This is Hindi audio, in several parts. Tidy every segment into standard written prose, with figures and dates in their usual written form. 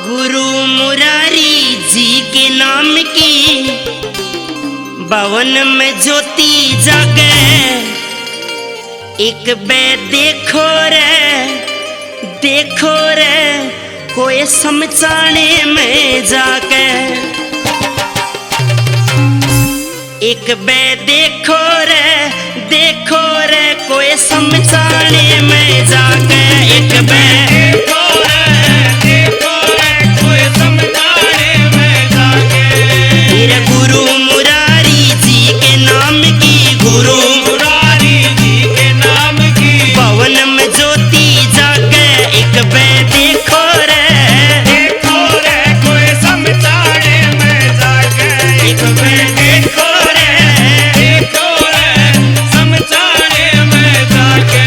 गुरु मुरारी जी के नाम की भवन में ज्योति जागे। एक बे देखो रे कोई समझाने में जाके। एक बे देखो रे कोई समझाने में जाके। एक बे देखो रे कोई समझाने में जाके। फिर गुरु मुरारी जी के नाम की, गुरु मुरारी जी के नाम की भवन में ज्योति जागे। एक बे देखो रे कोई समझाने में जाके। एक बे देखो रे समझाने में जाके।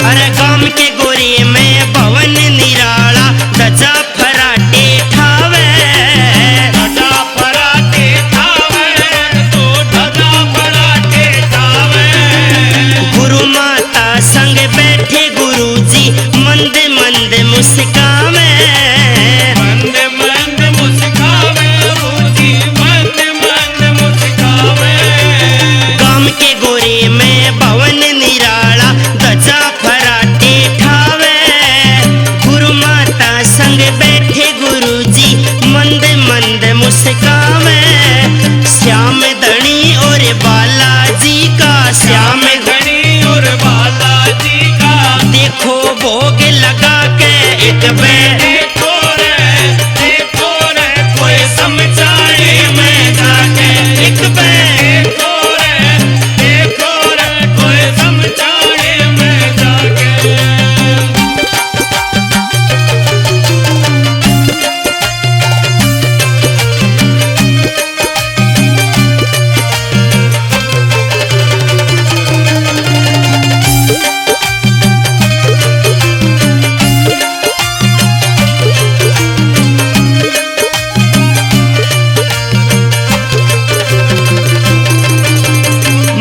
अरे गाम के गोरे में भवन निराला ध्वजा फराटे ठावे। ध्वजा फराटे ठावे तो ध्वजा फराटे ठावे। गुरु माता संग बैठे गुरु जी मंद मंद मुस्कावे। मंद मंद मुस्कावे जी मंद मंद मुस्कावे। गाम के गोरे में भवन निराला ध्वजा फराटे ठावे। गुरु माता संग बैठे गुरु जी मंद मंद मुस्कावे। श्याम धनी और बालाजी का, श्याम धनी और बालाजी का देखो भोग लगा के। एक बे देखो रे कोई समझाने में जाके। एक बे देखो रे कोई समझाने में जाके।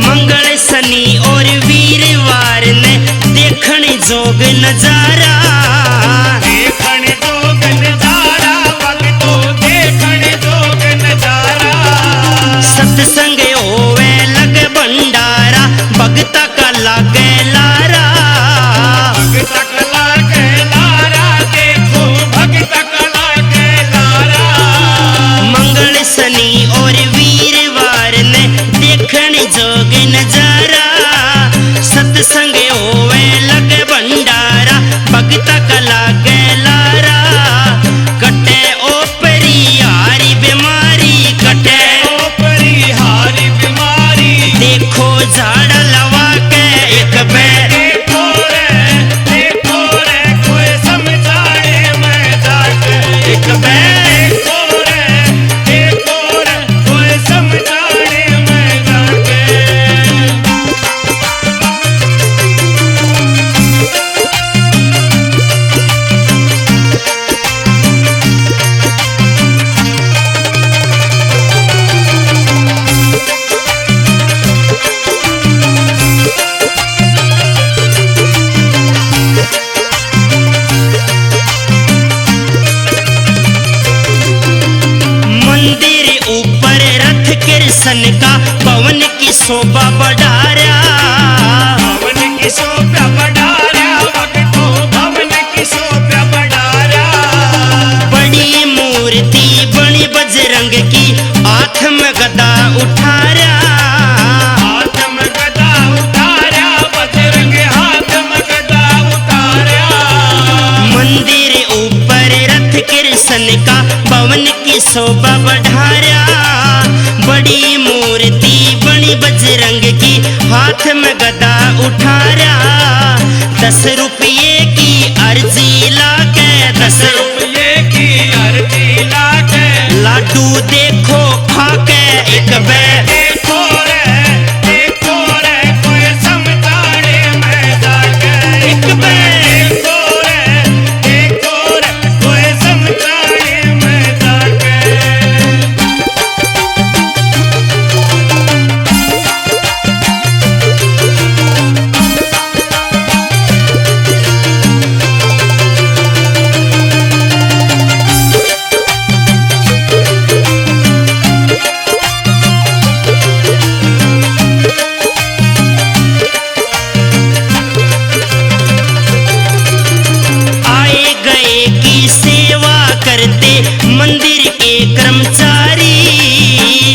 मंगल शनि और वीरवार ने देखने जोग नजारा। देखने जोग नजारा भक्तो देखने जोग नजारा। सत्संग होवे लगे भंडारा भगता का लागे लारा। भगता का लागे लारा देखो भगता का लागे लारा। मंगल शनि और वीरवार ने देखने जोग नजारा। सत्संग होवे लगे भंडारा भगता का लागे लारा। कटे ओपरी हारी बीमारी, कटे ओपरी हारी बीमारी देखो झाड़ लवा के। एक बे देखो रे कोई समझाने में जाके। एक बे देखो रे कोई समझाने में जाके। मंदिर ऊपर रथ कृष्ण का पवन की शोभा बढ़ा रहा। पवन की शोभा बढ़ा रहा भक्तो भवन की शोभा बढ़ा रहा। बड़ी मूर्ति बनी बजरंग की हाथ में गदा उठा रहा। हाथ में गदा उठा रहा बजरंग हाथ में गदा उठा रहा। मंदिर ऊपर रथ कृष्ण का पवन की शोभा बढ़ा रहा। बड़ी मूर्ति बनी बजरंग की हाथ में गदा उठा रहा। 10 रुपये की अर्जी लाके, 10 रुपये की अर्जी लाके लाडू देखो खाके। एक बे देखो रे कोई समझाने में जाके। एक बे देखो रे कोई समझाने में जाके। करते मंदिर के कर्मचारी।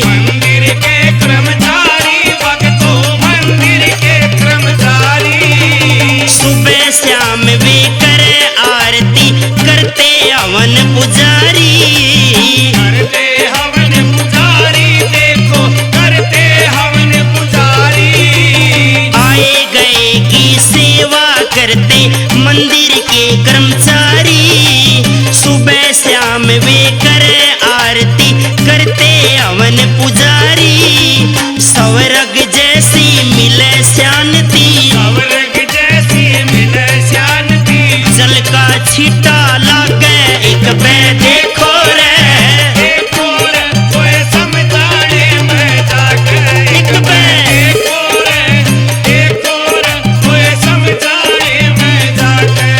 मंदिर के कर्मचारी भक्तों मंदिर के कर्मचारी। सुबह शाम वे करे आरती करते हवन पुजारी। करते हवन पुजारी देखो करते हवन पुजारी। आए गए की सेवा करते मंदिर के कर्मचारी। सुबह शाम वे करे आरती करते हवन पुजारी। स्वर्ग जैसी मिले शांति स्वर्ग जैसी मिले शांति। जल का छीटा लागे एक बे देखो रे। देखो रे कोई समझाने में जाके एक बे देखो रे कोई समझाने में जाके।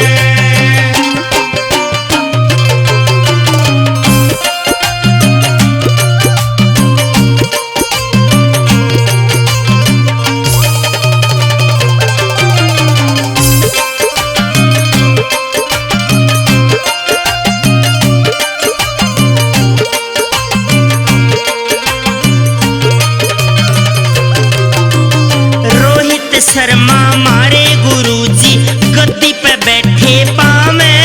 रोहित शर्मा मारे गुरुजी गद्दी पे बैठे पावे।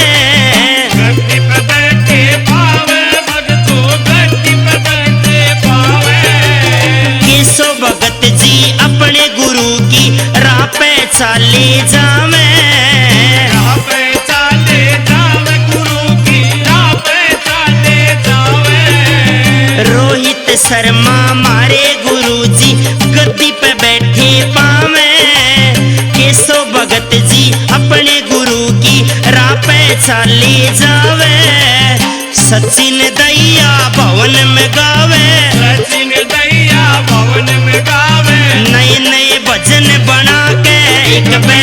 गद्दी पे बैठे पावे भक्तों गद्दी पे बैठे पावे। केशव भगत जी अपने गुरु की राह पे चाले जावे। राह पे चाले जावे गुरु की राह पे चाले जावे। रोहित शर्मा मारे गुरुजी गद्दी पे बैठे पावे। केशव भगत जी अपने गुरु की राह पे चाले जावे। सचिन दैया भवन में गावे। सचिन दैया भवन में गावे। नए नए भजन बना के एक बे